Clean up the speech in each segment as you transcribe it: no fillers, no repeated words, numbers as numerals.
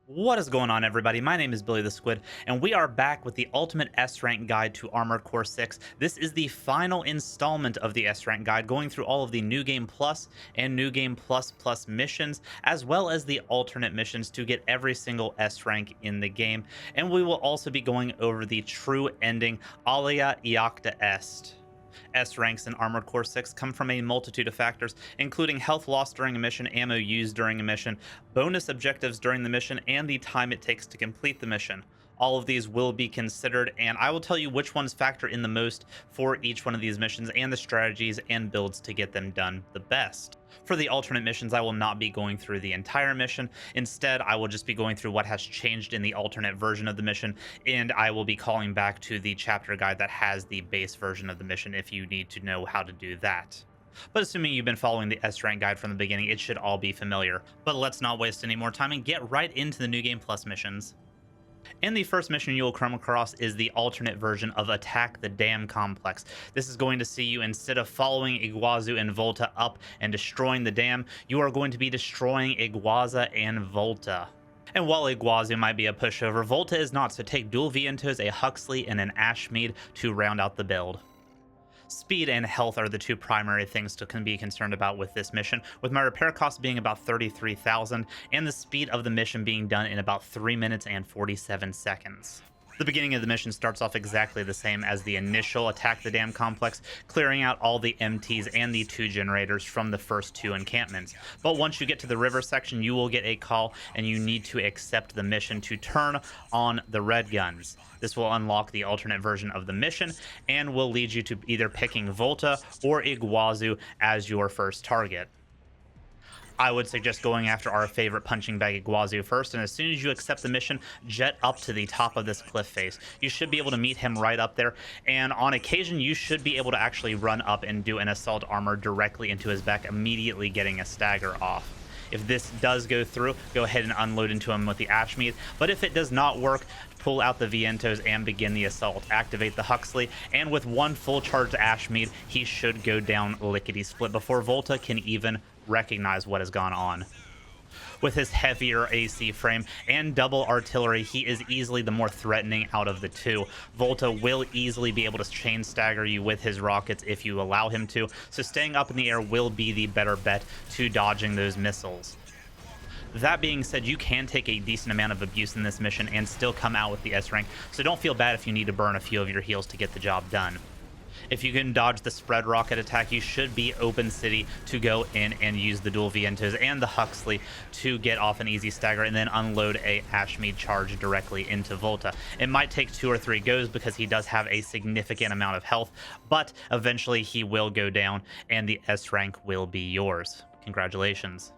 What is going on, everybody? My name is Billy the Squid, and we are back with the Ultimate S-Rank Guide to Armored Core 6. This is the final installment of the S-Rank Guide, going through all of the New Game Plus and New Game Plus Plus missions, as well as the alternate missions to get every single S-Rank in the game. And we will also be going over the true ending, Alia Iacta Est. S ranks in Armored Core 6 come from a multitude of factors, including health lost during a mission, ammo used during a mission, bonus objectives during the mission, and the time it takes to complete the mission. All of these will be considered, and I will tell you which ones factor in the most for each one of these missions and the strategies and builds to get them done the best. For the alternate missions, I will not be going through the entire mission. Instead, I will just be going through what has changed in the alternate version of the mission, and I will be calling back to the chapter guide that has the base version of the mission if you need to know how to do that. But assuming you've been following the S-Rank guide from the beginning, it should all be familiar. But let's not waste any more time and get right into the New Game Plus missions. And the first mission you will come across is the alternate version of Attack the Dam Complex. This is going to see you, instead of following Iguazu and Volta up and destroying the dam, you are going to be destroying Iguazu and Volta. And while Iguazu might be a pushover, Volta is not, so take dual Vientos, a Huxley, and an Ashmead to round out the build. Speed and health are the two primary things to be concerned about with this mission, with my repair cost being about 33,000 and the speed of the mission being done in about 3 minutes and 47 seconds. The beginning of the mission starts off exactly the same as the initial Attack the Dam Complex, clearing out all the MTs and the 2 generators from the first 2 encampments. But once you get to the river section, you will get a call and you need to accept the mission to turn on the red guns. This will unlock the alternate version of the mission and will lead you to either picking Volta or Iguazu as your first target. I would suggest going after our favorite punching bag Iguazu first, and as soon as you accept the mission, jet up to the top of this cliff face. You should be able to meet him right up there, and on occasion you should be able to actually run up and do an assault armor directly into his back, immediately getting a stagger off. If this does go through, go ahead and unload into him with the Ashmead, but if it does not work, pull out the Vientos and begin the assault. Activate the Huxley, and with one full charged Ashmead, he should go down lickety-split before Volta can even recognize what has gone on. With his heavier AC frame and double artillery, he is easily the more threatening out of the 2. Volta will easily be able to chain stagger you with his rockets if you allow him to, so staying up in the air will be the better bet to dodging those missiles. That being said, you can take a decent amount of abuse in this mission and still come out with the S rank, so don't feel bad if you need to burn a few of your heals to get the job done. If you can dodge the spread rocket attack, you should be open city to go in and use the dual Vientos and the Huxley to get off an easy stagger and then unload a Ashmead charge directly into Volta. It might take 2 or 3 goes because he does have a significant amount of health, but eventually he will go down and the S rank will be yours. Congratulations.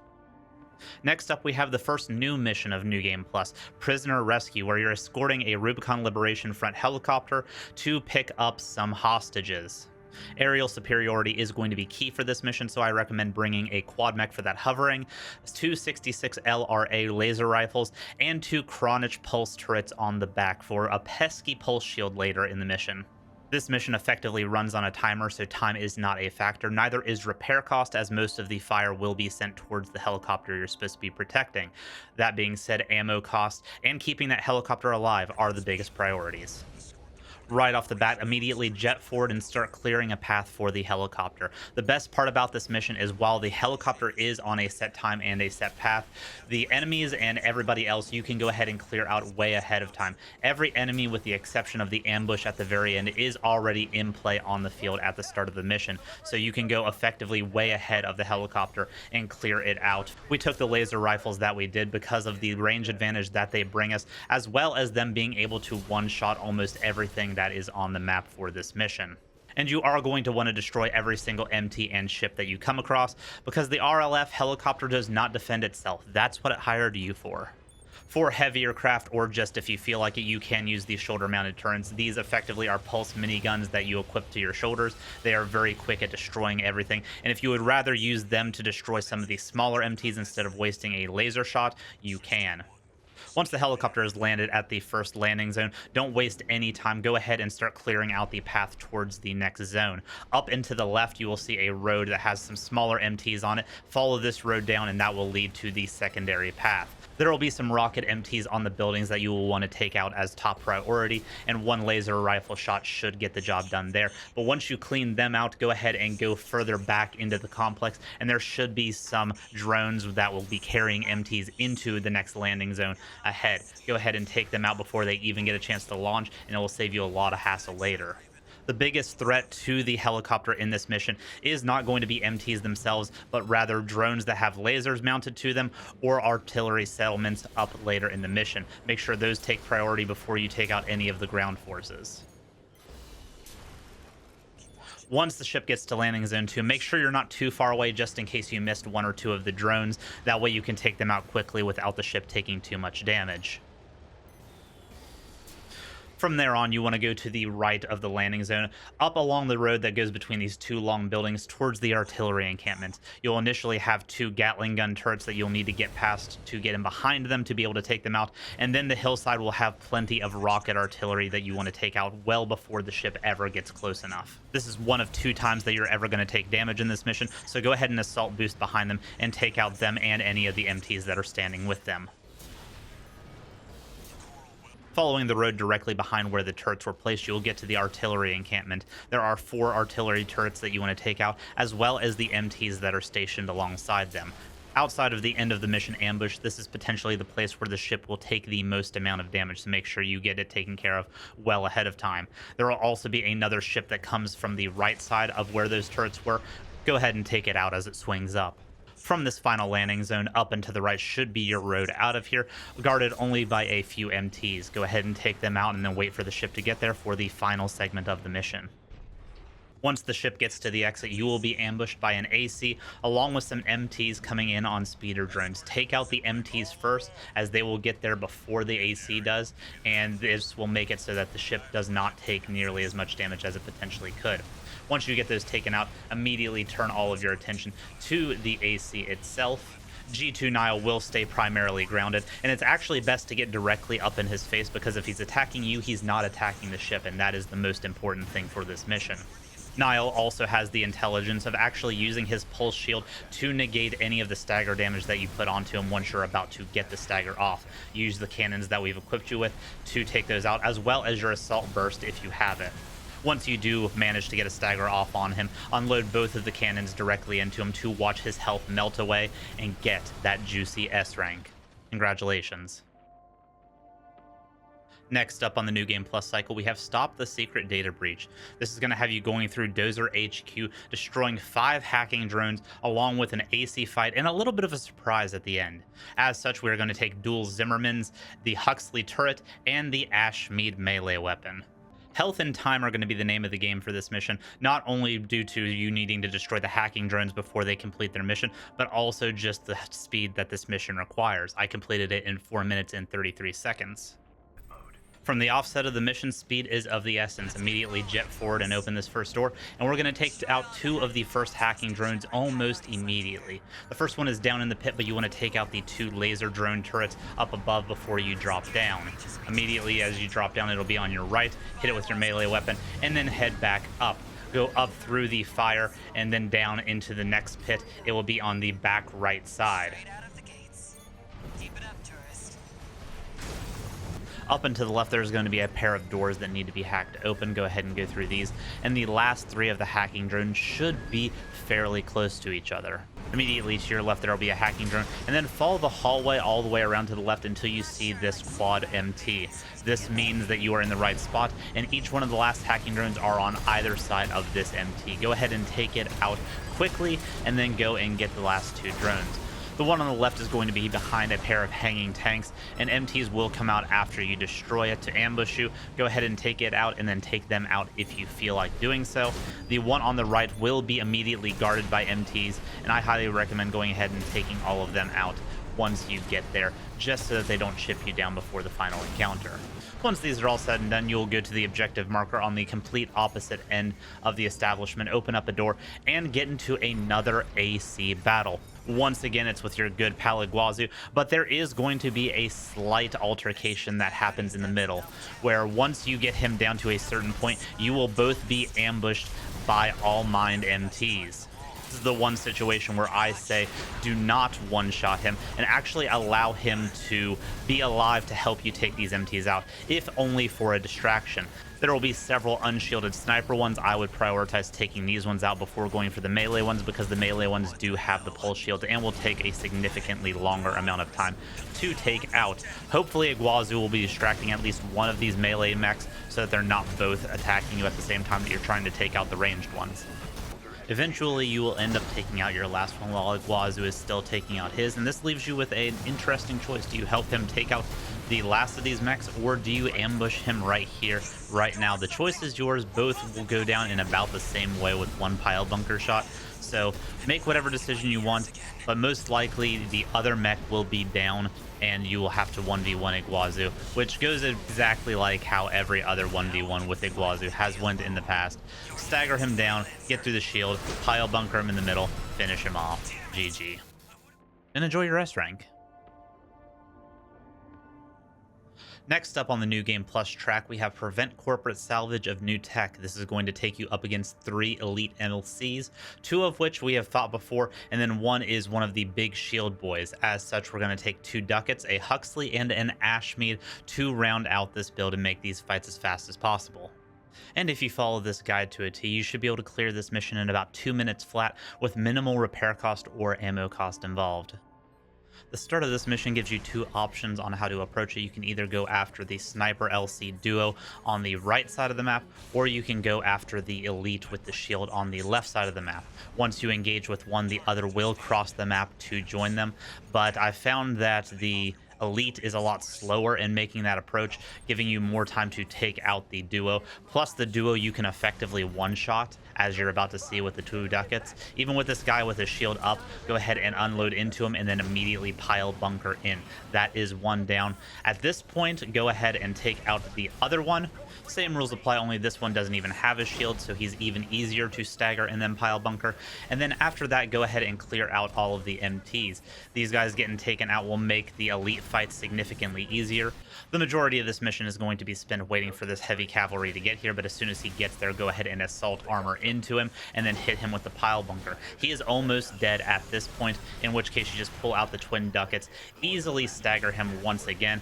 Next up, we have the first new mission of New Game Plus, Prisoner Rescue, where you're escorting a Rubicon Liberation Front helicopter to pick up some hostages. Aerial superiority is going to be key for this mission, so I recommend bringing a quad mech for that hovering, 266 LRA laser rifles, and 2 Kronich pulse turrets on the back for a pesky pulse shield later in the mission. This mission effectively runs on a timer, so time is not a factor. Neither is repair cost, as most of the fire will be sent towards the helicopter you're supposed to be protecting. That being said, ammo cost and keeping that helicopter alive are the biggest priorities. Right off the bat, immediately jet forward and start clearing a path for the helicopter. The best part about this mission is while the helicopter is on a set time and a set path, the enemies and everybody else you can go ahead and clear out way ahead of time. Every enemy, with the exception of the ambush at the very end, is already in play on the field at the start of the mission, so you can go effectively way ahead of the helicopter and clear it out. We took the laser rifles that we did because of the range advantage that they bring us, as well as them being able to one-shot almost everything that is on the map for this mission. And you are going to want to destroy every single MT and ship that you come across, because the RLF helicopter does not defend itself. That's what it hired you for. For heavier craft, or just if you feel like it, you can use these shoulder-mounted turrets. These effectively are pulse miniguns that you equip to your shoulders. They are very quick at destroying everything, and if you would rather use them to destroy some of these smaller MTs instead of wasting a laser shot, you can. Once the helicopter is landed at the first landing zone, don't waste any time. Go ahead and start clearing out the path towards the next zone. Up and to the left, you will see a road that has some smaller MTs on it. Follow this road down, and that will lead to the secondary path. There will be some rocket MTs on the buildings that you will want to take out as top priority, and one laser rifle shot should get the job done there. But once you clean them out, go ahead and go further back into the complex, and there should be some drones that will be carrying MTs into the next landing zone ahead. Go ahead and take them out before they even get a chance to launch, and it will save you a lot of hassle later. The biggest threat to the helicopter in this mission is not going to be MTs themselves, but rather drones that have lasers mounted to them or artillery settlements up later in the mission. Make sure those take priority before you take out any of the ground forces. Once the ship gets to landing zone 2, make sure you're not too far away just in case you missed one or two of the drones. That way you can take them out quickly without the ship taking too much damage. From there on, you want to go to the right of the landing zone, up along the road that goes between these two long buildings towards the artillery encampment. You'll initially have two Gatling gun turrets that you'll need to get past to get in behind them to be able to take them out, and then the hillside will have plenty of rocket artillery that you want to take out well before the ship ever gets close enough. This is one of 2 times that you're ever going to take damage in this mission, so go ahead and assault boost behind them and take out them and any of the MTs that are standing with them. Following the road directly behind where the turrets were placed, you'll get to the artillery encampment. There are 4 artillery turrets that you want to take out, as well as the MTs that are stationed alongside them. Outside of the end of the mission ambush, this is potentially the place where the ship will take the most amount of damage, so make sure you get it taken care of well ahead of time. There will also be another ship that comes from the right side of where those turrets were. Go ahead and take it out as it swings up. From this final landing zone, up and to the right should be your road out of here, guarded only by a few MTs. Go ahead and take them out and then wait for the ship to get there for the final segment of the mission. Once the ship gets to the exit, you will be ambushed by an AC along with some MTs coming in on speeder drones. Take out the MTs first, as they will get there before the AC does, and this will make it so that the ship does not take nearly as much damage as it potentially could. Once you get those taken out, immediately turn all of your attention to the AC itself. G2 Nile will stay primarily grounded, and it's actually best to get directly up in his face, because if he's attacking you, he's not attacking the ship, and that is the most important thing for this mission. Nile also has the intelligence of actually using his pulse shield to negate any of the stagger damage that you put onto him once you're about to get the stagger off. Use the cannons that we've equipped you with to take those out, as well as your assault burst if you have it. Once you do manage to get a stagger off on him, unload both of the cannons directly into him to watch his health melt away and get that juicy S rank. Congratulations. Next up on the New Game Plus cycle, we have Stop the Secret Data Breach. This is going to have you going through Dozer HQ, destroying 5 hacking drones, along with an AC fight and a little bit of a surprise at the end. As such, we're going to take dual Zimmermans, the Huxley turret, and the Ashmead melee weapon. Health and time are going to be the name of the game for this mission, not only due to you needing to destroy the hacking drones before they complete their mission, but also just the speed that this mission requires. I completed it in 4 minutes and 33 seconds. From the offset of the mission, speed is of the essence. Immediately jet forward and open this first door, and we're going to take out 2 of the first hacking drones almost immediately. The first one is down in the pit, but you want to take out the 2 laser drone turrets up above before you drop down. Immediately as you drop down, it'll be on your right. Hit it with your melee weapon, and then head back up. Go up through the fire, and then down into the next pit. It will be on the back right side. Up and to the left, there's going to be a pair of doors that need to be hacked open. Go ahead and go through these. And the last 3 of the hacking drones should be fairly close to each other. Immediately to your left, there will be a hacking drone. And then follow the hallway all the way around to the left until you see this quad MT. This means that you are in the right spot, and each one of the last hacking drones are on either side of this MT. Go ahead and take it out quickly, and then go and get the last 2 drones. The one on the left is going to be behind a pair of hanging tanks, and MTs will come out after you destroy it to ambush you. Go ahead and take it out, and then take them out if you feel like doing so. The one on the right will be immediately guarded by MTs, and I highly recommend going ahead and taking all of them out once you get there, just so that they don't chip you down before the final encounter. Once these are all said and done, you'll go to the objective marker on the complete opposite end of the establishment, open up a door, and get into another AC battle. Once again, it's with your good pal Iguazu, but there is going to be a slight altercation that happens in the middle, where once you get him down to a certain point, you will both be ambushed by All Mind MTs. This is the one situation where I say do not one-shot him and actually allow him to be alive to help you take these MTs out, if only for a distraction. There will be several unshielded sniper ones. I would prioritize taking these ones out before going for the melee ones, because the melee ones do have the pulse shield and will take a significantly longer amount of time to take out. Hopefully Iguazu will be distracting at least one of these melee mechs so that they're not both attacking you at the same time that you're trying to take out the ranged ones. Eventually, you will end up taking out your last one while Iguazu is still taking out his, and this leaves you with an interesting choice. Do you help him take out the last of these mechs, or do you ambush him right here, right now? The choice is yours. Both will go down in about the same way with one pile bunker shot. So make whatever decision you want, but most likely the other mech will be down and you will have to 1v1 Iguazu, which goes exactly like how every other 1v1 with Iguazu has went in the past. Stagger him down, get through the shield, pile bunker him in the middle, finish him off. GG. And enjoy your S rank. Next up on the New Game Plus track, we have Prevent Corporate Salvage of New Tech. This is going to take you up against 3 elite MLCs, 2 of which we have fought before, and then 1 is one of the big shield boys. As such, we're going to take 2 Ducats, a Huxley, and an Ashmead to round out this build and make these fights as fast as possible. And if you follow this guide to a T, you should be able to clear this mission in about 2 minutes flat with minimal repair cost or ammo cost involved. The start of this mission gives you 2 options on how to approach it. You can either go after the Sniper LC duo on the right side of the map, or you can go after the Elite with the shield on the left side of the map. Once you engage with one, the other will cross the map to join them, but I found that the Elite is a lot slower in making that approach, giving you more time to take out the duo. Plus the duo you can effectively one-shot, as you're about to see with the 2 Ducats. Even with this guy with his shield up, go ahead and unload into him and then immediately pile bunker in. That is 1 down. At this point, go ahead and take out the other one. Same rules apply, only this one doesn't even have a shield, so he's even easier to stagger and then pile bunker. And then after that, go ahead and clear out all of the MTs. These guys getting taken out will make the Elite fight significantly easier. The majority of this mission is going to be spent waiting for this heavy cavalry to get here, but as soon as he gets there, go ahead and assault armor into him and then hit him with the pile bunker. He is almost dead at this point, in which case you just pull out the twin Ducats, easily stagger him once again.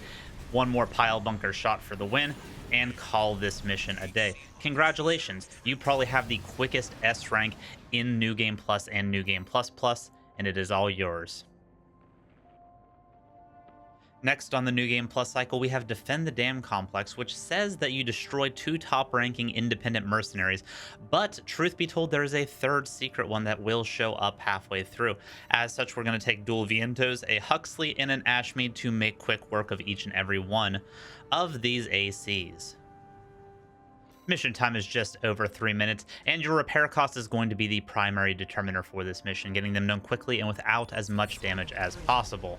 1 more pile bunker shot for the win, and call this mission a day. Congratulations, you probably have the quickest S rank in New Game Plus and New Game Plus Plus, and it is all yours. Next on the New Game Plus cycle, we have Defend the Dam Complex, which says that you destroy 2 top-ranking independent mercenaries, but truth be told, there is a 3rd secret one that will show up halfway through. As such, we're going to take dual Vientos, a Huxley, and an Ashmead to make quick work of each and every one of these ACs. Mission time is just over 3 minutes, and your repair cost is going to be the primary determiner for this mission, getting them done quickly and without as much damage as possible.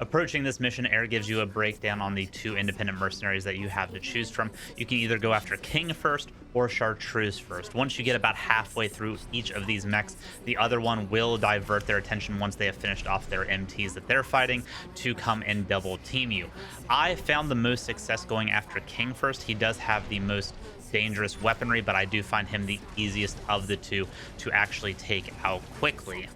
Approaching this mission, Air gives you a breakdown on the 2 independent mercenaries that you have to choose from. You can either go after King first or Chartreuse first. Once you get about halfway through each of these mechs, the other one will divert their attention once they have finished off their MTs that they're fighting to come and double team you. I found the most success going after King first. He does have the most dangerous weaponry, but I do find him the easiest of the 2 to actually take out quickly.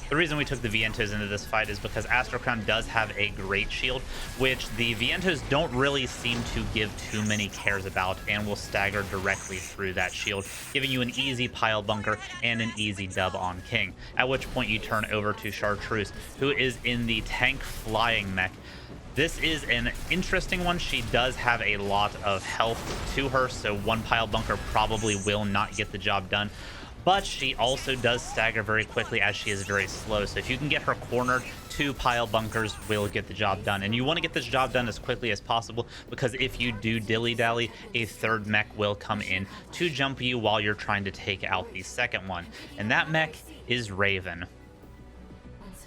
The reason we took the Vientos into this fight is because Astro Crown does have a great shield, which the Vientos don't really seem to give too many cares about and will stagger directly through that shield, giving you an easy pile bunker and an easy dub on King, at which point you turn over to Chartreuse, who is in the tank flying mech. This is an interesting one. She does have a lot of health to her, so 1 pile bunker probably will not get the job done. But she also does stagger very quickly as she is very slow. So if you can get her cornered, 2 pile bunkers will get the job done. And you want to get this job done as quickly as possible, because if you do dilly-dally, a 3rd mech will come in to jump you while you're trying to take out the 2nd one. And that mech is Raven.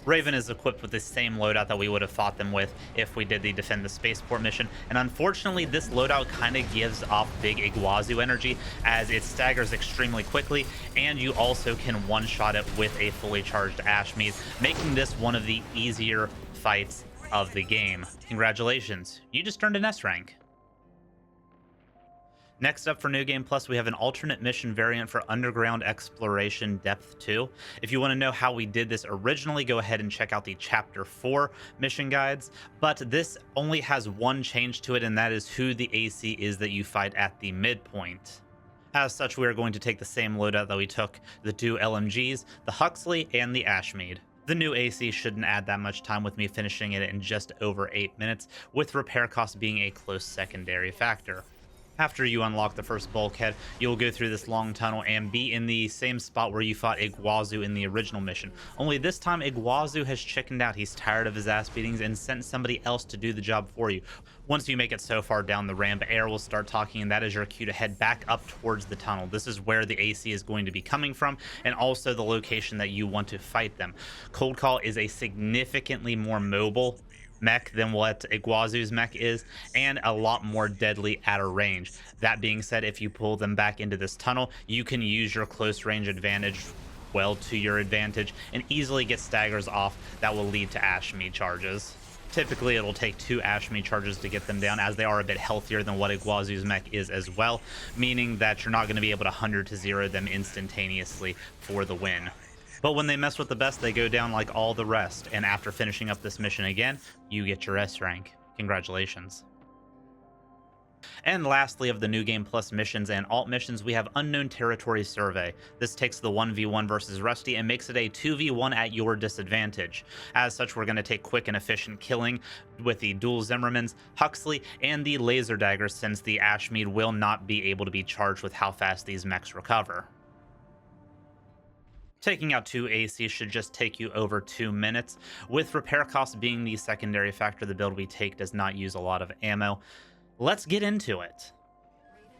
Raven is equipped with the same loadout that we would have fought them with if we did the Defend the Spaceport mission, and unfortunately this loadout kind of gives off big Iguazu energy as it staggers extremely quickly, and you also can one-shot it with a fully charged Ashmead, making this one of the easier fights of the game. Congratulations, you just earned an S rank. Next up for New Game Plus, we have an alternate mission variant for Underground Exploration Depth 2. If you want to know how we did this originally, go ahead and check out the Chapter 4 mission guides. But this only has one change to it, and that is who the AC is that you fight at the midpoint. As such, we are going to take the same loadout that we took the two LMGs, the Huxley and the Ashmead. The new AC shouldn't add that much time, with me finishing it in just over 8 minutes, with repair costs being a close secondary factor. After you unlock the first bulkhead, you'll go through this long tunnel and be in the same spot where you fought Iguazu in the original mission. Only this time, Iguazu has chickened out. He's tired of his ass beatings and sent somebody else to do the job for you. Once you make it so far down the ramp, air will start talking, and that is your cue to head back up towards the tunnel. This is where the AC is going to be coming from, and also the location that you want to fight them. ColdCall is a significantly more mobile mech than what Iguazu's mech is, and a lot more deadly at a range. That being said, if you pull them back into this tunnel, you can use your close range advantage well to your advantage and easily get staggers off that will lead to Ashmead charges. Typically, it'll take 2 Ashmead charges to get them down, as they are a bit healthier than what Iguazu's mech is as well, meaning that you're not going to be able to 100 to 0 them instantaneously for the win. But when they mess with the best, they go down like all the rest, and after finishing up this mission again, you get your S rank. Congratulations. And lastly, of the New Game Plus missions and alt missions, we have Unknown Territory Survey. This takes the 1v1 versus Rusty and makes it a 2v1 at your disadvantage. As such, we're going to take quick and efficient killing with the dual Zimmermans, Huxley, and the laser daggers, since the Ashmead will not be able to be charged with how fast these mechs recover. Taking out 2 AC should just take you over 2 minutes, with repair costs being the secondary factor. The build we take does not use a lot of ammo. Let's get into it.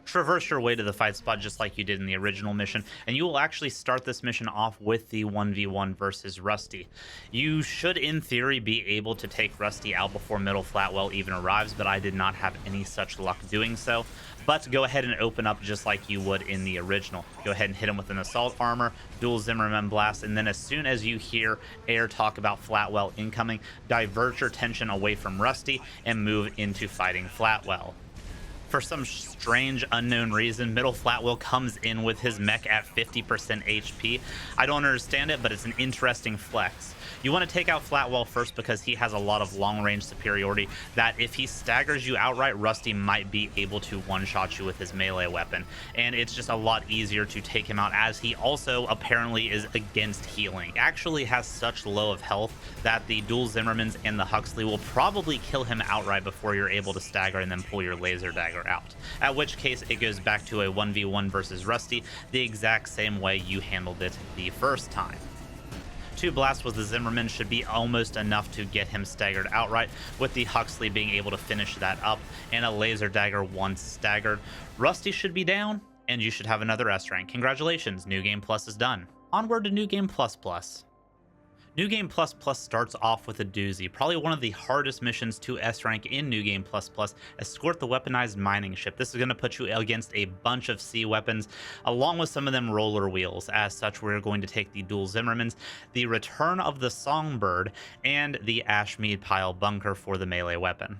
Traverse your way to the fight spot just like you did in the original mission, and you will actually start this mission off with the 1v1 versus Rusty. You should, in theory, be able to take Rusty out before middle Flatwell even arrives, but I did not have any such luck doing so. But go ahead and open up just like you would in the original. Go ahead and hit him with an assault armor, dual Zimmerman blast, and then as soon as you hear air talk about Flatwell incoming, divert your attention away from Rusty and move into fighting Flatwell. For some strange unknown reason, middle Flatwell comes in with his mech at 50% HP. I don't understand it, but it's an interesting flex. You want to take out Flatwell first because he has a lot of long-range superiority that if he staggers you outright, Rusty might be able to one-shot you with his melee weapon. And it's just a lot easier to take him out, as he also apparently is against healing. He actually has such low of health that the dual Zimmermans and the Huxley will probably kill him outright before you're able to stagger and then pull your laser dagger out. At which case, it goes back to a 1v1 versus Rusty the exact same way you handled it the first time. 2 blasts with the Zimmerman should be almost enough to get him staggered outright, with the Huxley being able to finish that up, and a laser dagger once staggered. Rusty should be down, and you should have another S rank. Congratulations, New Game Plus is done. Onward to New Game Plus Plus. New Game Plus Plus starts off with a doozy, probably one of the hardest missions to S rank in New Game Plus Plus. Escort the weaponized mining ship. This is going to put you against a bunch of sea weapons, along with some of them roller wheels. As such, we're going to take the dual Zimmermans, the return of the Songbird, and the Ashmead pile bunker for the melee weapon.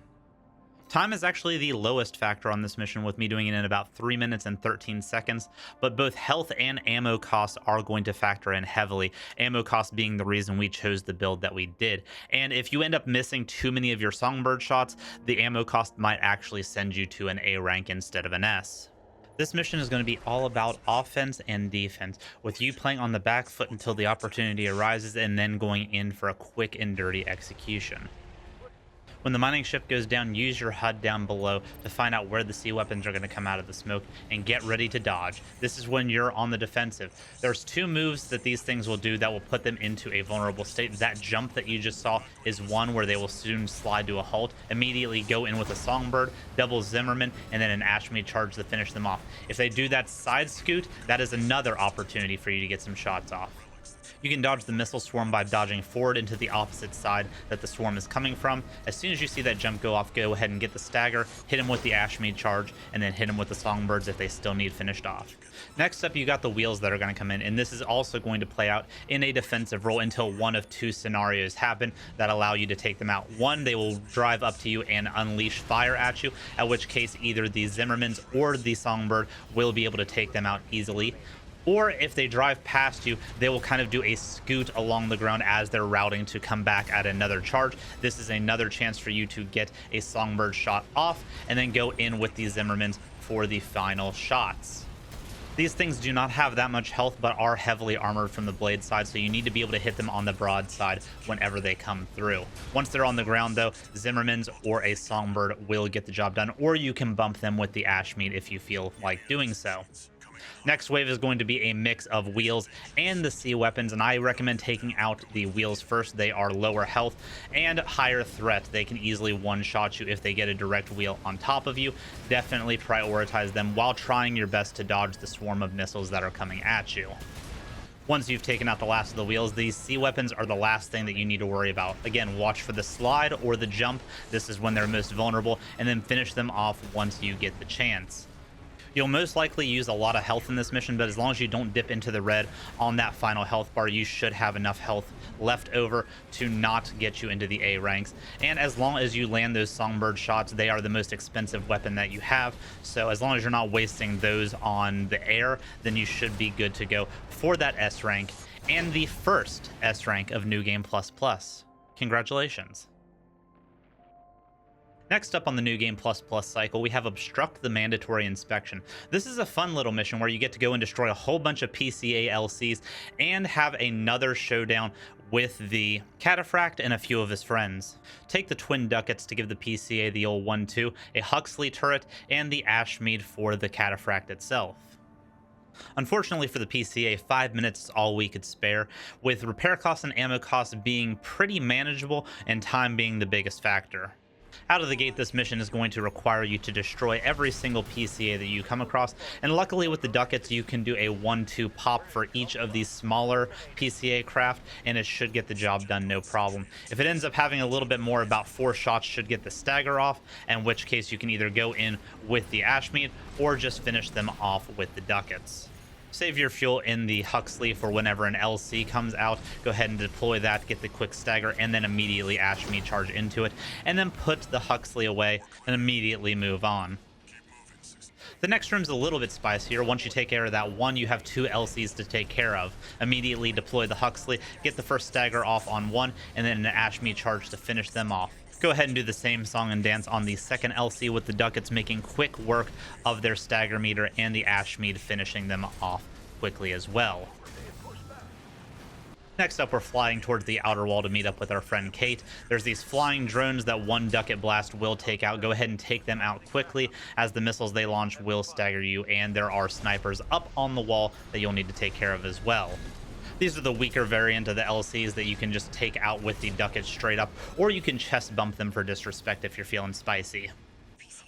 Time is actually the lowest factor on this mission, with me doing it in about 3 minutes and 13 seconds, but both health and ammo costs are going to factor in heavily, ammo costs being the reason we chose the build that we did. And if you end up missing too many of your Songbird shots, the ammo cost might actually send you to an A rank instead of an S. This mission is going to be all about offense and defense, with you playing on the back foot until the opportunity arises and then going in for a quick and dirty execution. When the mining ship goes down, use your HUD down below to find out where the sea weapons are going to come out of the smoke and get ready to dodge. This is when you're on the defensive. There's 2 moves that these things will do that will put them into a vulnerable state. That jump that you just saw is one where they will soon slide to a halt, immediately go in with a Songbird, double Zimmerman, and then an Ashmead charge to finish them off. If they do that side scoot, that is another opportunity for you to get some shots off. You can dodge the missile swarm by dodging forward into the opposite side that the swarm is coming from. As soon as you see that jump go off, go ahead and get the stagger, hit him with the Ashmead charge, and then hit him with the songbirds if they still need finished off. Next up, you got the wheels that are going to come in, and this is also going to play out in a defensive role until one of two scenarios happen that allow you to take them out. One, they will drive up to you and unleash fire at you, at which case either the Zimmermans or the songbird will be able to take them out easily. Or if they drive past you, they will kind of do a scoot along the ground as they're routing to come back at another charge. This is another chance for you to get a songbird shot off and then go in with the Zimmermans for the final shots. These things do not have that much health, but are heavily armored from the blade side, so you need to be able to hit them on the broadside whenever they come through. Once they're on the ground, though, Zimmermans or a songbird will get the job done, or you can bump them with the Ashmead if you feel like doing so. Next wave is going to be a mix of wheels and the sea weapons, and I recommend taking out the wheels first. They are lower health and higher threat. They can easily one-shot you if they get a direct wheel on top of you. Definitely prioritize them while trying your best to dodge the swarm of missiles that are coming at you. Once you've taken out the last of the wheels, these sea weapons are the last thing that you need to worry about. Again, watch for the slide or the jump. This is when they're most vulnerable, and then finish them off once you get the chance. You'll most likely use a lot of health in this mission, but as long as you don't dip into the red on that final health bar, you should have enough health left over to not get you into the A ranks. And as long as you land those songbird shots, they are the most expensive weapon that you have. So as long as you're not wasting those on the air, then you should be good to go for that S rank and the first S rank of New Game Plus Plus. Congratulations. Next up on the New Game Plus Plus cycle, we have Obstruct the Mandatory Inspection. This is a fun little mission where you get to go and destroy a whole bunch of PCA LCs and have another showdown with the Cataphract and a few of his friends. Take the Twin Ducats to give the PCA the old 1-2, a Huxley turret, and the Ashmead for the Cataphract itself. Unfortunately for the PCA, 5 minutes is all we could spare, with repair costs and ammo costs being pretty manageable and time being the biggest factor. Out of the gate, this mission is going to require you to destroy every single PCA that you come across, and luckily with the Ducats you can do a 1-2 pop for each of these smaller PCA craft, and it should get the job done no problem. If it ends up having a little bit more, about 4 shots should get the stagger off, in which case you can either go in with the Ashmead or just finish them off with the Ducats. Save your fuel in the Huxley for whenever an LC comes out. Go ahead and deploy that, get the quick stagger, and then immediately Ashmead charge into it, and then put the Huxley away and immediately move on. The next room's a little bit spicier. Once you take care of that one, you have 2 LCs to take care of. Immediately deploy the Huxley, get the first stagger off on one, and then an Ashmead charge to finish them off. Go ahead and do the same song and dance on the second LC with the Ducats, making quick work of their stagger meter and the Ashmead finishing them off quickly as well. Next up, we're flying towards the outer wall to meet up with our friend Kate. There's these flying drones that one Ducat blast will take out. Go ahead and take them out quickly, as the missiles they launch will stagger you, and there are snipers up on the wall that you'll need to take care of as well. These are the weaker variant of the LCs that you can just take out with the Ducat straight up, or you can chest bump them for disrespect if you're feeling spicy.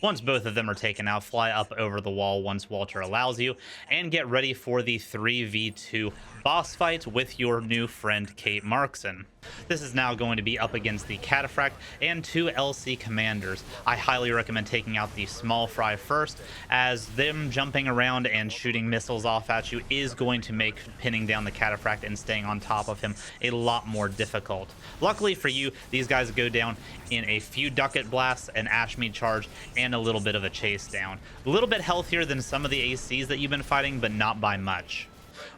Once both of them are taken out, fly up over the wall once Walter allows you, and get ready for the 3v2 boss fight with your new friend Kate Markson. This is now going to be up against the Cataphract and 2 LC commanders. I highly recommend taking out the small fry first, as them jumping around and shooting missiles off at you is going to make pinning down the Cataphract and staying on top of him a lot more difficult. Luckily for you, these guys go down in a few Ducat blasts, an Ashmead charge, and a little bit of a chase down. A little bit healthier than some of the ACs that you've been fighting, but not by much.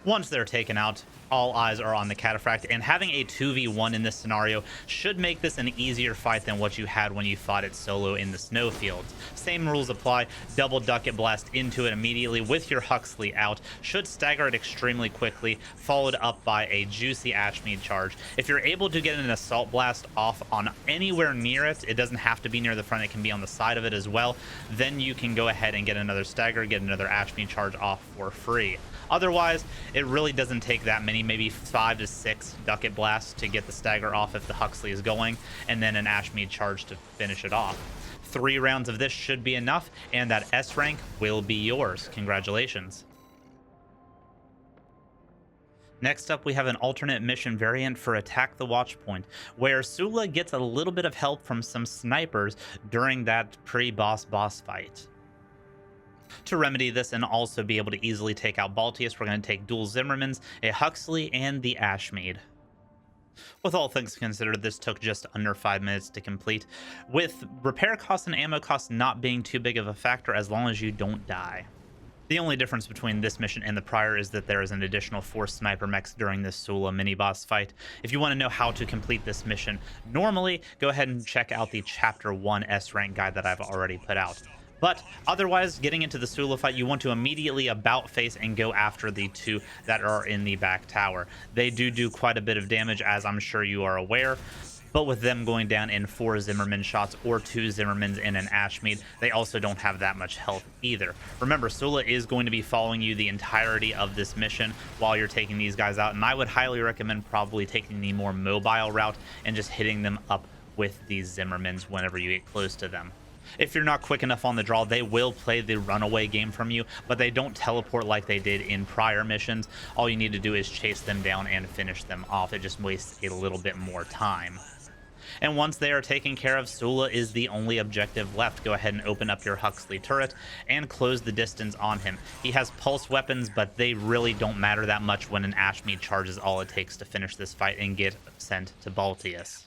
Once they're taken out, all eyes are on the Cataphract, and having a 2v1 in this scenario should make this an easier fight than what you had when you fought it solo in the snowfields. Same rules apply. Double Ducat blast into it immediately with your Huxley out. Should stagger it extremely quickly, followed up by a juicy Ashmead charge. If you're able to get an assault blast off on anywhere near it, it doesn't have to be near the front, it can be on the side of it as well, then you can go ahead and get another stagger, get another Ashmead charge off for free. Otherwise, it really doesn't take that many, maybe 5 to 6 Ducat blasts to get the stagger off if the Huxley is going, and then an Ashmead charge to finish it off. 3 rounds of this should be enough, and that S rank will be yours. Congratulations. Next up, we have an alternate mission variant for Attack the Watchpoint, where Sula gets a little bit of help from some snipers during that pre-boss fight. To remedy this and also be able to easily take out Baltius, we're going to take dual Zimmermans, a Huxley, and the Ashmead. With all things considered, this took just under 5 minutes to complete, with repair costs and ammo costs not being too big of a factor as long as you don't die. The only difference between this mission and the prior is that there is an additional 4 sniper mechs during this Sula mini-boss fight. If you want to know how to complete this mission normally, go ahead and check out the Chapter 1 S-Rank guide that I've already put out. But otherwise, getting into the Sula fight, you want to immediately about face and go after the 2 that are in the back tower. They do quite a bit of damage, as I'm sure you are aware. But with them going down in 4 Zimmerman shots or 2 Zimmermans and an Ashmead, they also don't have that much health either. Remember, Sula is going to be following you the entirety of this mission while you're taking these guys out, and I would highly recommend probably taking the more mobile route and just hitting them up with these Zimmermans whenever you get close to them. If you're not quick enough on the draw, they will play the runaway game from you, but they don't teleport like they did in prior missions. All you need to do is chase them down and finish them off. It just wastes a little bit more time. And once they are taken care of, Sula is the only objective left. Go ahead and open up your Huxley turret and close the distance on him. He has pulse weapons, but they really don't matter that much when an Ashmead charges all it takes to finish this fight and get sent to Baltius.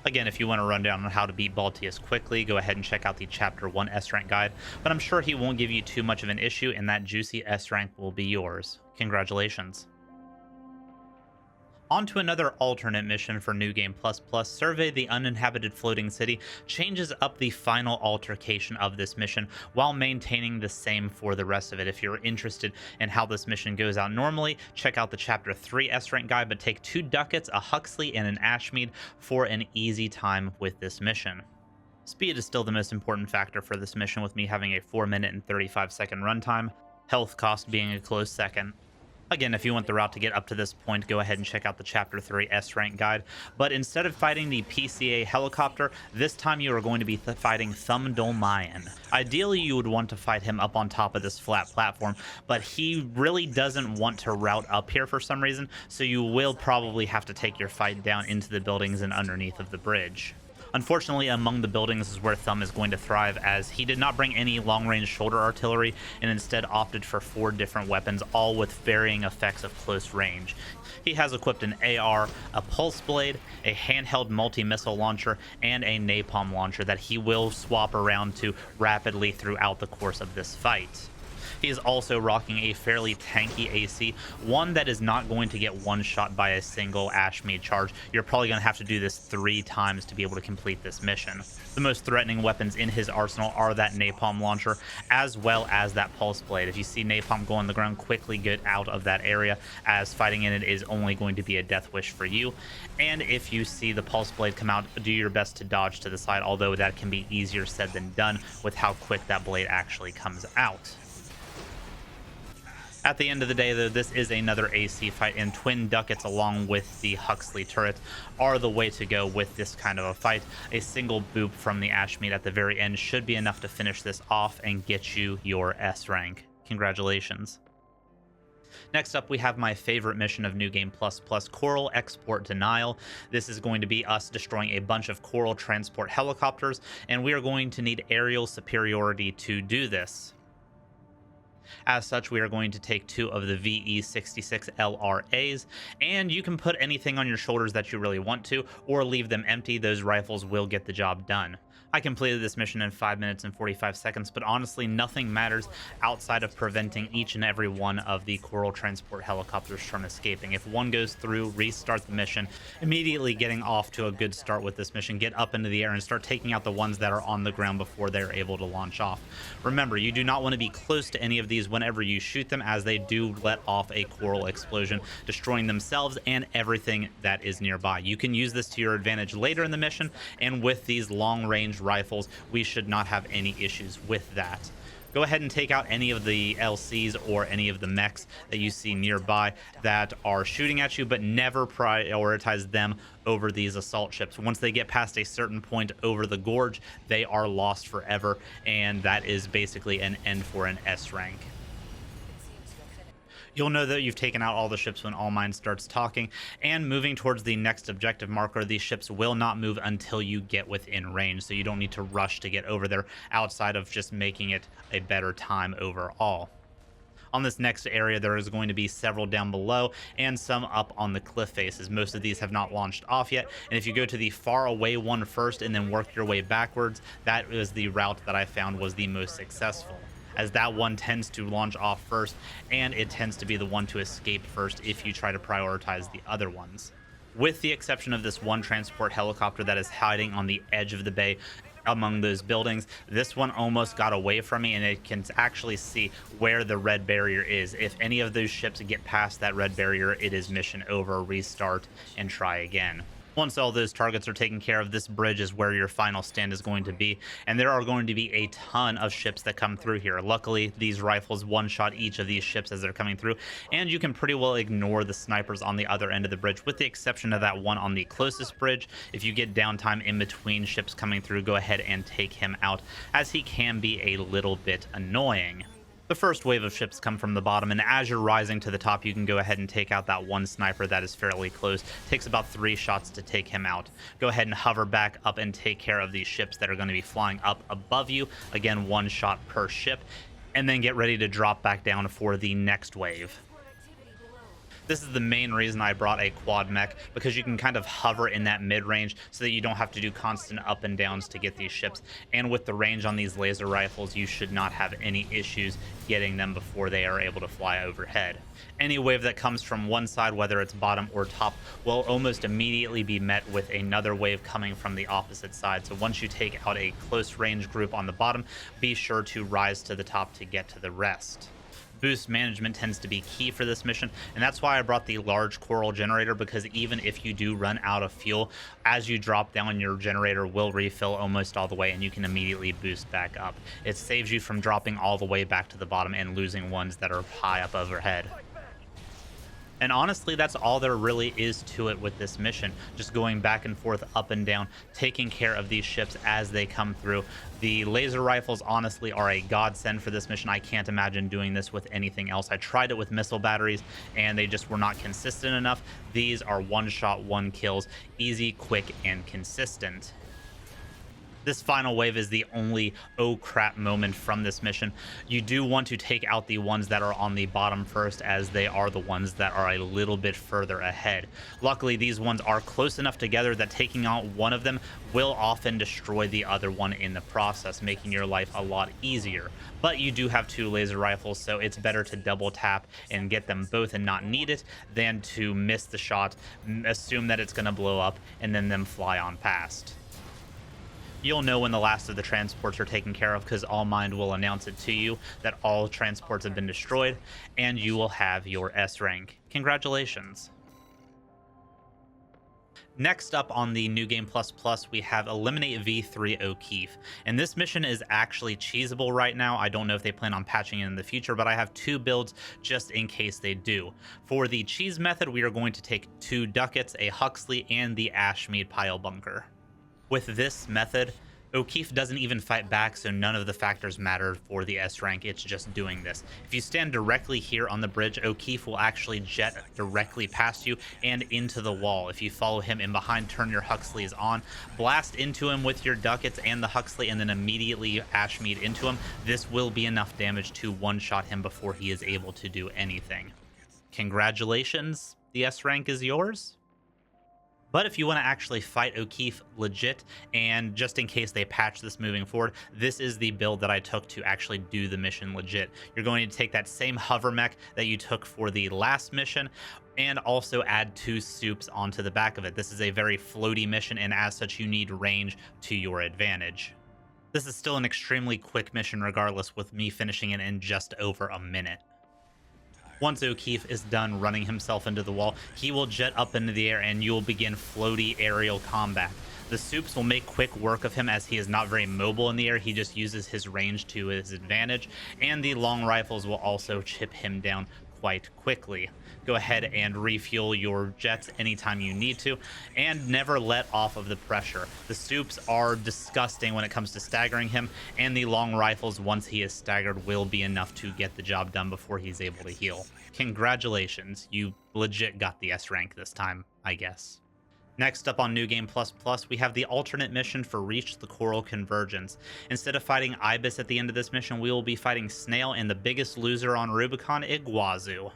Again, if you want to run down on how to beat Baltius quickly, go ahead and check out the Chapter 1 S-Rank guide, but I'm sure he won't give you too much of an issue, and that juicy S-Rank will be yours. Congratulations. On to another alternate mission for New Game++. Survey the Uninhabited Floating City changes up the final altercation of this mission while maintaining the same for the rest of it. If you're interested in how this mission goes out normally, check out the Chapter 3 S-Rank guide, but take 2 Ducats, a Huxley, and an Ashmead for an easy time with this mission. Speed is still the most important factor for this mission, with me having a 4-minute and 35-second runtime, health cost being a close second. Again, if you want the route to get up to this point, go ahead and check out the Chapter 3 S-Rank guide. But instead of fighting the PCA helicopter, this time you are going to be fighting Thumb Dolmayan. Ideally, you would want to fight him up on top of this flat platform, but he really doesn't want to route up here for some reason, so you will probably have to take your fight down into the buildings and underneath of the bridge. Unfortunately, among the buildings is where Thumb is going to thrive, as he did not bring any long-range shoulder artillery and instead opted for 4 different weapons, all with varying effects of close range. He has equipped an AR, a pulse blade, a handheld multi-missile launcher, and a napalm launcher that he will swap around to rapidly throughout the course of this fight. He is also rocking a fairly tanky AC, one that is not going to get one-shot by a single Ashmead charge. You're probably going to have to do this 3 times to be able to complete this mission. The most threatening weapons in his arsenal are that napalm launcher, as well as that pulse blade. If you see napalm go on the ground, quickly get out of that area, as fighting in it is only going to be a death wish for you. And if you see the pulse blade come out, do your best to dodge to the side, although that can be easier said than done with how quick that blade actually comes out. At the end of the day, though, this is another AC fight, and twin Ducats along with the Huxley turret are the way to go with this kind of a fight. A single boop from the Ashmead at the very end should be enough to finish this off and get you your S-Rank. Congratulations. Next up, we have my favorite mission of New Game++, Coral Export Denial. This is going to be us destroying a bunch of Coral transport helicopters, and we are going to need aerial superiority to do this. As such, we are going to take 2 of the VE-66 LRAs, and you can put anything on your shoulders that you really want to, or leave them empty. Those rifles will get the job done. I completed this mission in 5 minutes and 45 seconds, but honestly, nothing matters outside of preventing each and every one of the Coral transport helicopters from escaping. If one goes through, restart the mission, immediately getting off to a good start with this mission, get up into the air and start taking out the ones that are on the ground before they're able to launch off. Remember, you do not want to be close to any of these whenever you shoot them, as they do let off a Coral explosion, destroying themselves and everything that is nearby. You can use this to your advantage later in the mission, and with these long-range rifles, we should not have any issues with that. Go ahead and take out any of the LCs or any of the mechs that you see nearby that are shooting at you, but never prioritize them over these assault ships. Once they get past a certain point over the gorge, they are lost forever, and that is basically an end for an S rank. You'll know that you've taken out all the ships when All Mind starts talking, and moving towards the next objective marker, these ships will not move until you get within range, so you don't need to rush to get over there outside of just making it a better time overall. On this next area, there is going to be several down below and some up on the cliff faces. Most of these have not launched off yet, and if you go to the far away one first and then work your way backwards, that is the route that I found was the most successful, as that one tends to launch off first, and it tends to be the one to escape first if you try to prioritize the other ones. With the exception of this one transport helicopter that is hiding on the edge of the bay among those buildings, this one almost got away from me, and it can actually see where the red barrier is. If any of those ships get past that red barrier, it is mission over, restart, and try again. Once all those targets are taken care of, this bridge is where your final stand is going to be, and there are going to be a ton of ships that come through here. Luckily, these rifles one-shot each of these ships as they're coming through, and you can pretty well ignore the snipers on the other end of the bridge, with the exception of that one on the closest bridge. If you get downtime in between ships coming through, go ahead and take him out, as he can be a little bit annoying. The first wave of ships come from the bottom, and as you're rising to the top, you can go ahead and take out that one sniper that is fairly close. Takes about 3 shots to take him out. Go ahead and hover back up and take care of these ships that are going to be flying up above you. Again, 1 shot per ship, and then get ready to drop back down for the next wave. This is the main reason I brought a quad mech, because you can kind of hover in that mid-range so that you don't have to do constant up and downs to get these ships. And with the range on these laser rifles, you should not have any issues getting them before they are able to fly overhead. Any wave that comes from one side, whether it's bottom or top, will almost immediately be met with another wave coming from the opposite side. So once you take out a close range group on the bottom, be sure to rise to the top to get to the rest. Boost management tends to be key for this mission, and that's why I brought the large coral generator, because even if you do run out of fuel, as you drop down, your generator will refill almost all the way, and you can immediately boost back up. It saves you from dropping all the way back to the bottom and losing ones that are high up overhead. And honestly, that's all there really is to it with this mission. Just going back and forth, up and down, taking care of these ships as they come through. The laser rifles honestly are a godsend for this mission. I can't imagine doing this with anything else. I tried it with missile batteries and they just were not consistent enough. These are 1-shot, 1 kills, easy, quick, and consistent. This final wave is the only oh crap moment from this mission. You do want to take out the ones that are on the bottom first, as they are the ones that are a little bit further ahead. Luckily, these ones are close enough together that taking out one of them will often destroy the other one in the process, making your life a lot easier. But you do have 2 laser rifles, so it's better to double tap and get them both and not need it than to miss the shot, assume that it's going to blow up, and then them fly on past. You'll know when the last of the transports are taken care of, because All Mind will announce it to you that all transports have been destroyed, and you will have your S rank. Congratulations. Next up on the New Game Plus Plus, we have Eliminate V3 O'Keefe. And this mission is actually cheesable right now. I don't know if they plan on patching it in the future, but I have 2 builds just in case they do. For the cheese method, we are going to take 2 ducats, a Huxley, and the Ashmead pile bunker. With this method, O'Keefe doesn't even fight back, so none of the factors matter for the S rank. It's just doing this. If you stand directly here on the bridge, O'Keefe will actually jet directly past you and into the wall. If you follow him in behind, turn your Huxleys on, blast into him with your ducats and the Huxley, and then immediately Ashmead into him. This will be enough damage to one-shot him before he is able to do anything. Congratulations, the S rank is yours. But if you want to actually fight O'Keefe legit, and just in case they patch this moving forward, this is the build that I took to actually do the mission legit. You're going to take that same hover mech that you took for the last mission, and also add 2 soups onto the back of it. This is a very floaty mission, and as such, you need range to your advantage. This is still an extremely quick mission regardless, with me finishing it in just over a minute. Once O'Keefe is done running himself into the wall, he will jet up into the air and you will begin floaty aerial combat. The soups will make quick work of him, as he is not very mobile in the air. He just uses his range to his advantage, and the long rifles will also chip him down quite quickly. Go ahead and refuel your jets anytime you need to, and never let off of the pressure. The supes are disgusting when it comes to staggering him, and the long rifles, once he is staggered, will be enough to get the job done before he's able to heal. Congratulations, you legit got the S rank this time, I guess. Next up on New Game Plus Plus, we have the alternate mission for Reach the Coral Convergence. Instead of fighting Ibis at the end of this mission, we will be fighting Snail and the biggest loser on Rubicon, Iguazu.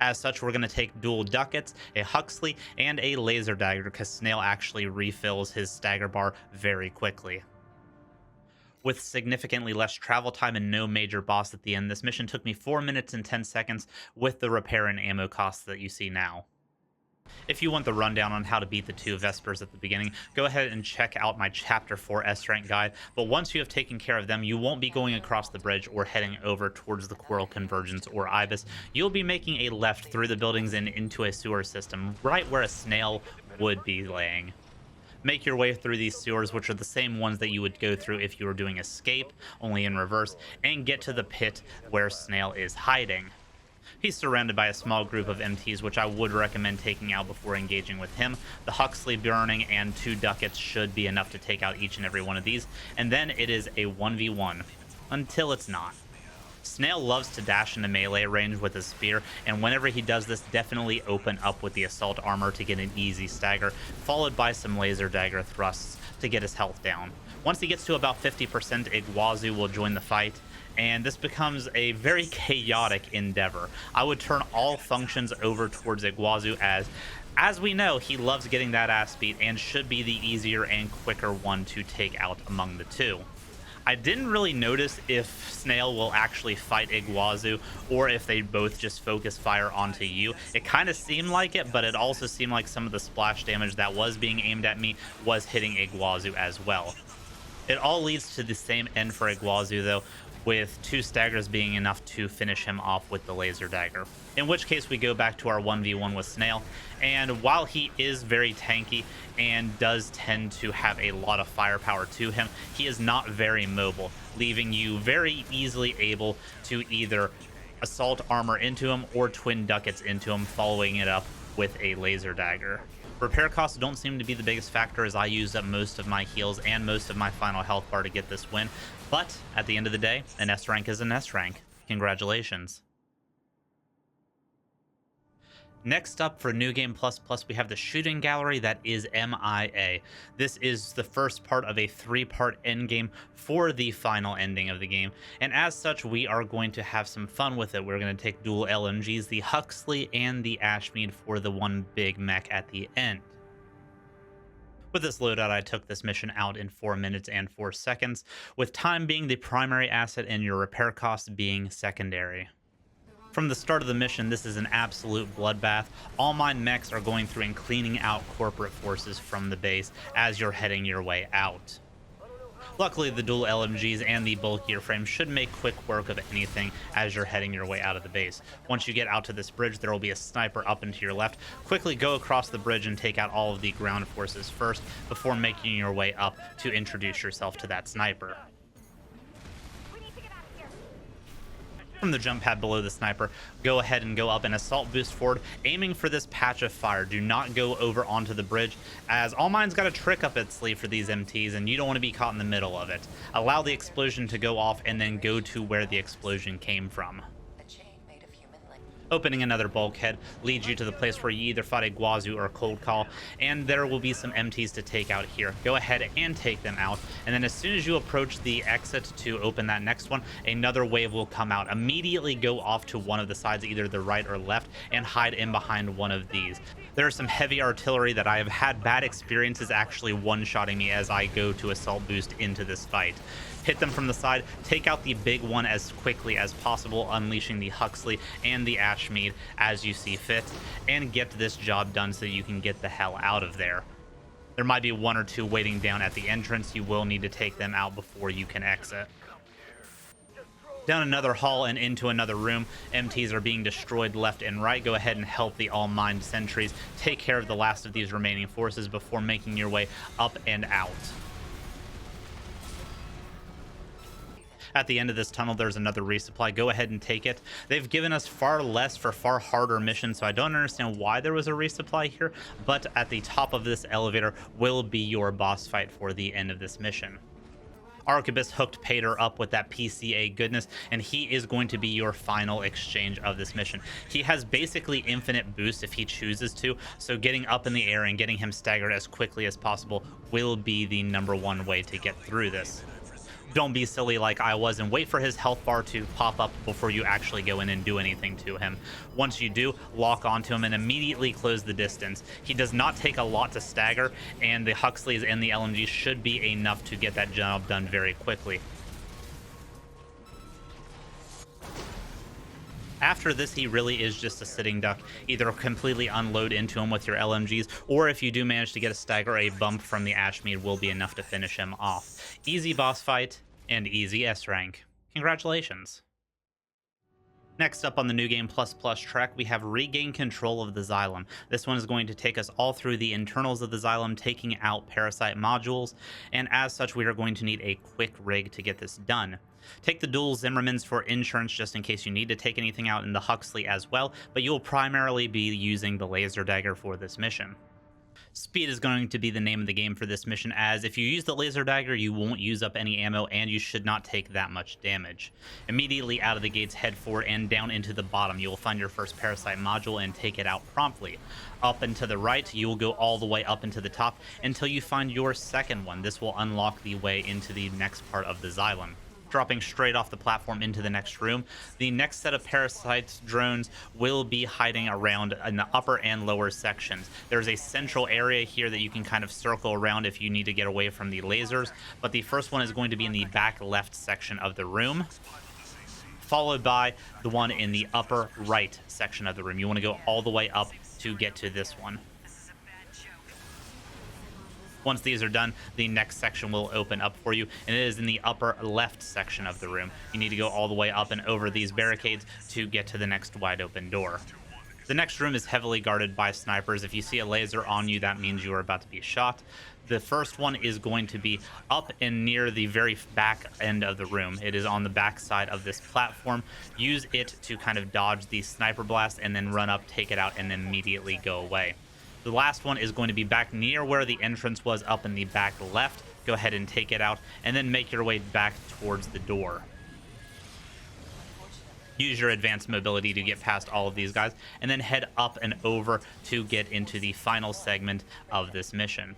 As such, we're going to take dual ducats, a Huxley, and a laser dagger because Snail actually refills his stagger bar very quickly. With significantly less travel time and no major boss at the end, this mission took me 4 minutes and 10 seconds with the repair and ammo costs that you see now. If you want the rundown on how to beat the 2 Vespers at the beginning, go ahead and check out my Chapter 4 S-Rank guide, but once you have taken care of them, you won't be going across the bridge or heading over towards the Coral Convergence or Ibis. You'll be making a left through the buildings and into a sewer system, right where a Snail would be laying. Make your way through these sewers, which are the same ones that you would go through if you were doing Escape, only in reverse, and get to the pit where Snail is hiding. He's surrounded by a small group of MTs, which I would recommend taking out before engaging with him. The Huxley burning and 2 ducats should be enough to take out each and every one of these, and then it is a 1v1, until it's not. Snail loves to dash into melee range with his spear, and whenever he does this, definitely open up with the assault armor to get an easy stagger, followed by some laser dagger thrusts to get his health down. Once he gets to about 50%, Iguazu will join the fight, and this becomes a very chaotic endeavor. I would turn all functions over towards Iguazu as we know, he loves getting that ass beat and should be the easier and quicker one to take out among the 2. I didn't really notice if Snail will actually fight Iguazu or if they both just focus fire onto you. It kind of seemed like it, but it also seemed like some of the splash damage that was being aimed at me was hitting Iguazu as well. It all leads to the same end for Iguazu though, with 2 staggers being enough to finish him off with the laser dagger. In which case we go back to our 1v1 with Snail, and while he is very tanky and does tend to have a lot of firepower to him, he is not very mobile, leaving you very easily able to either assault armor into him or twin ducats into him, following it up with a laser dagger. Repair costs don't seem to be the biggest factor, as I used up most of my heals and most of my final health bar to get this win, but at the end of the day, an S rank is an S rank. Congratulations. Next up for New Game Plus Plus, we have the shooting gallery that is MIA. This is the first part of a 3-part endgame for the final ending of the game, and as such, we are going to have some fun with it. We're going to take dual LMGs, the Huxley and the Ashmead, for the one big mech at the end. With this loadout, I took this mission out in 4 minutes and 4 seconds, with time being the primary asset and your repair costs being secondary. From the start of the mission, this is an absolute bloodbath. All Mind mechs are going through and cleaning out corporate forces from the base as you're heading your way out. Luckily, the dual LMGs and the bulkier frame should make quick work of anything as you're heading your way out of the base. Once you get out to this bridge, there will be a sniper up and to your left. Quickly go across the bridge and take out all of the ground forces first before making your way up to introduce yourself to that sniper. From the jump pad below the sniper, go ahead and go up and assault boost forward, aiming for this patch of fire. Do not go over onto the bridge, as All Mind's got a trick up its sleeve for these MTs, and you don't want to be caught in the middle of it. Allow the explosion to go off, and then go to where the explosion came from. Opening another bulkhead leads you to the place where you either fight Iguazu or ColdCall, and there will be some MTs to take out here. Go ahead and take them out, and then as soon as you approach the exit to open that next one, another wave will come out. Immediately go off to one of the sides, either the right or left, and hide in behind one of these. There are some heavy artillery that I have had bad experiences actually one-shotting me as I go to assault boost into this fight. Hit them from the side, take out the big one as quickly as possible, unleashing the Huxley and the Ashmead as you see fit, and get this job done so you can get the hell out of there. There might be 1 or 2 waiting down at the entrance. You will need to take them out before you can exit. Down another hall and into another room, MTs are being destroyed left and right. Go ahead and help the All Mind sentries take care of the last of these remaining forces before making your way up and out. At the end of this tunnel, there's another resupply. Go ahead and take it. They've given us far less for far harder missions, so I don't understand why there was a resupply here, but at the top of this elevator will be your boss fight for the end of this mission. Arquebus hooked Pater up with that PCA goodness, and he is going to be your final exchange of this mission. He has basically infinite boost if he chooses to, so getting up in the air and getting him staggered as quickly as possible will be the #1 way to get through this. Don't be silly like I was and wait for his health bar to pop up before you actually go in and do anything to him. Once you do, lock onto him and immediately close the distance. He does not take a lot to stagger, and the Huxleys and the LMG should be enough to get that job done very quickly. After this, he really is just a sitting duck. Either completely unload into him with your LMGs, or if you do manage to get a stagger, a bump from the Ashmead will be enough to finish him off. Easy boss fight and easy S rank. Congratulations. Next up on the New Game Plus Plus track, we have Regain Control of the Xylem. This one is going to take us all through the internals of the Xylem, taking out parasite modules, and as such, we are going to need a quick rig to get this done. Take the dual Zimmermans for insurance just in case you need to take anything out in the Huxley as well, but you will primarily be using the laser dagger for this mission. Speed is going to be the name of the game for this mission, as if you use the laser dagger, you won't use up any ammo and you should not take that much damage. Immediately out of the gates, head forward and down into the bottom. You will find your first parasite module and take it out promptly. Up and to the right, you will go all the way up into the top until you find your second one. This will unlock the way into the next part of the Xylem. Dropping straight off the platform into the next room, the next set of parasite drones will be hiding around in the upper and lower sections. There's a central area here that you can kind of circle around if you need to get away from the lasers, but the first one is going to be in the back left section of the room, followed by the one in the upper right section of the room. You want to go all the way up to get to this one. Once these are done, the next section will open up for you, and it is in the upper left section of the room. You need to go all the way up and over these barricades to get to the next wide open door. The next room is heavily guarded by snipers. If you see a laser on you, that means you are about to be shot. The first one is going to be up and near the very back end of the room. It is on the back side of this platform. Use it to kind of dodge the sniper blast and then run up, take it out, and then immediately go away. The last one is going to be back near where the entrance was, up in the back left. Go ahead and take it out, and then make your way back towards the door. Use your advanced mobility to get past all of these guys, and then head up and over to get into the final segment of this mission.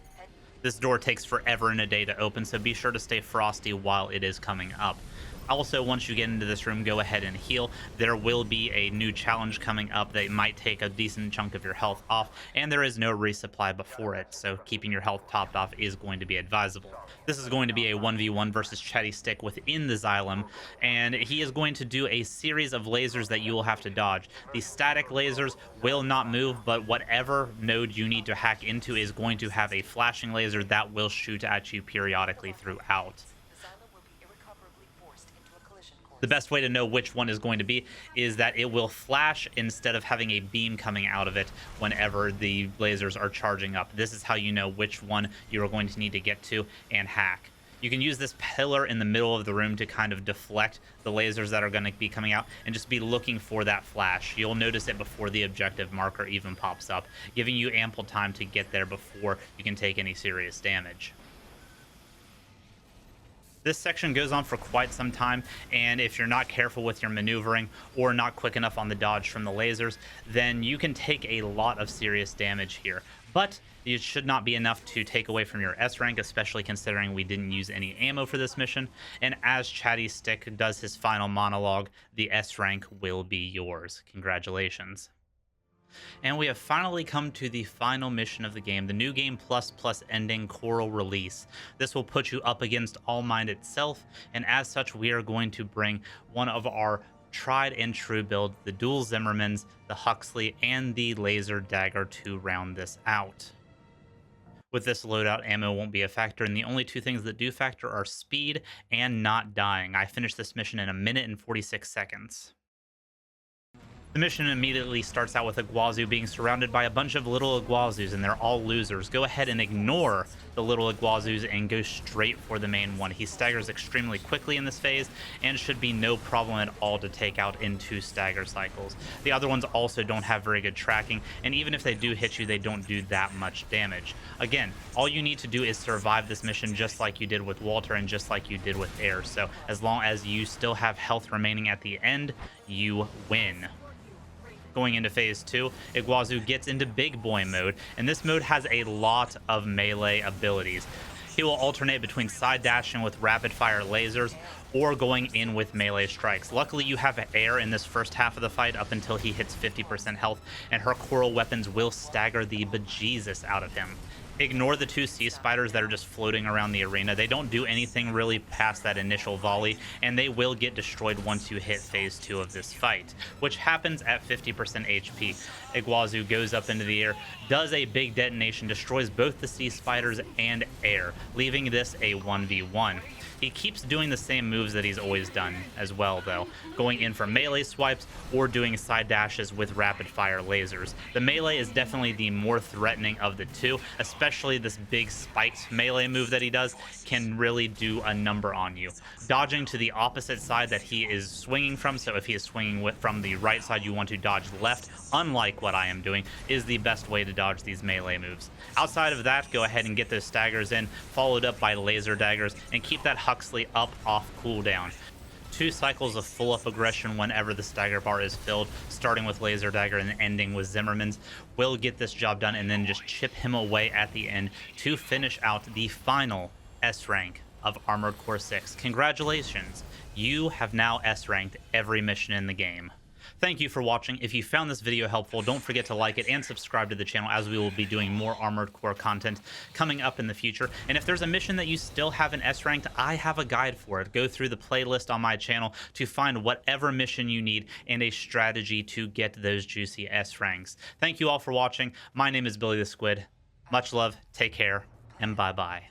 This door takes forever and a day to open, so be sure to stay frosty while it is coming up. Also, once you get into this room, go ahead and heal. There will be a new challenge coming up that might take a decent chunk of your health off, and there is no resupply before it, so keeping your health topped off is going to be advisable. This is going to be a 1v1 versus Chatty Stick within the Xylem, and he is going to do a series of lasers that you will have to dodge. The static lasers will not move, but whatever node you need to hack into is going to have a flashing laser that will shoot at you periodically throughout. The best way to know which one is going to be is that it will flash instead of having a beam coming out of it whenever the lasers are charging up. This is how you know which one you are going to need to get to and hack. You can use this pillar in the middle of the room to kind of deflect the lasers that are going to be coming out and just be looking for that flash. You'll notice it before the objective marker even pops up, giving you ample time to get there before you can take any serious damage. This section goes on for quite some time, and if you're not careful with your maneuvering or not quick enough on the dodge from the lasers, then you can take a lot of serious damage here. But it should not be enough to take away from your S rank, especially considering we didn't use any ammo for this mission. And as Chatty Stick does his final monologue, the S rank will be yours. Congratulations. And we have finally come to the final mission of the game, the New Game Plus Plus ending Coral release. This will put you up against All Mind itself, and as such, we are going to bring one of our tried and true build, the dual Zimmermans, the Huxley, and the laser dagger to round this out. With this loadout, ammo won't be a factor, and the only two things that do factor are speed and not dying. I finished this mission in 1 minute and 46 seconds. The mission immediately starts out with Iguazu being surrounded by a bunch of little Iguazus, and they're all losers. Go ahead and ignore the little Iguazus and go straight for the main one. He staggers extremely quickly in this phase and should be no problem at all to take out in 2 stagger cycles. The other ones also don't have very good tracking, and even if they do hit you, they don't do that much damage. Again, all you need to do is survive this mission just like you did with Walter and just like you did with Air. So as long as you still have health remaining at the end, you win. Going into phase 2, Iguazu gets into big boy mode, and this mode has a lot of melee abilities. He will alternate between side dashing with rapid fire lasers or going in with melee strikes. Luckily, you have Air in this first half of the fight up until he hits 50% health, and her coral weapons will stagger the bejesus out of him. Ignore the 2 sea spiders that are just floating around the arena. They don't do anything really past that initial volley, and they will get destroyed once you hit phase 2 of this fight, which happens at 50% HP. Iguazu goes up into the air, does a big detonation, destroys both the sea spiders and Air, leaving this a 1v1. He keeps doing the same moves that he's always done as well, though, going in for melee swipes or doing side dashes with rapid fire lasers. The melee is definitely the more threatening of the 2, especially this big spiked melee move that he does can really do a number on you. Dodging to the opposite side that he is swinging from, so if he is swinging from the right side, you want to dodge left, unlike what I am doing, is the best way to dodge these melee moves. Outside of that, go ahead and get those staggers in, followed up by laser daggers, and keep that Huxley up off cooldown. 2 cycles of full up aggression whenever the stagger bar is filled, starting with laser dagger and ending with Zimmerman's, will get this job done, and then just chip him away at the end to finish out the final S rank of Armored Core 6. Congratulations, you have now S ranked every mission in the game. Thank you for watching. If you found this video helpful, don't forget to like it and subscribe to the channel, as we will be doing more Armored Core content coming up in the future. And if there's a mission that you still haven't S-ranked, I have a guide for it. Go through the playlist on my channel to find whatever mission you need and a strategy to get those juicy S ranks. Thank you all for watching. My name is Billy the Squid. Much love, take care, and bye-bye.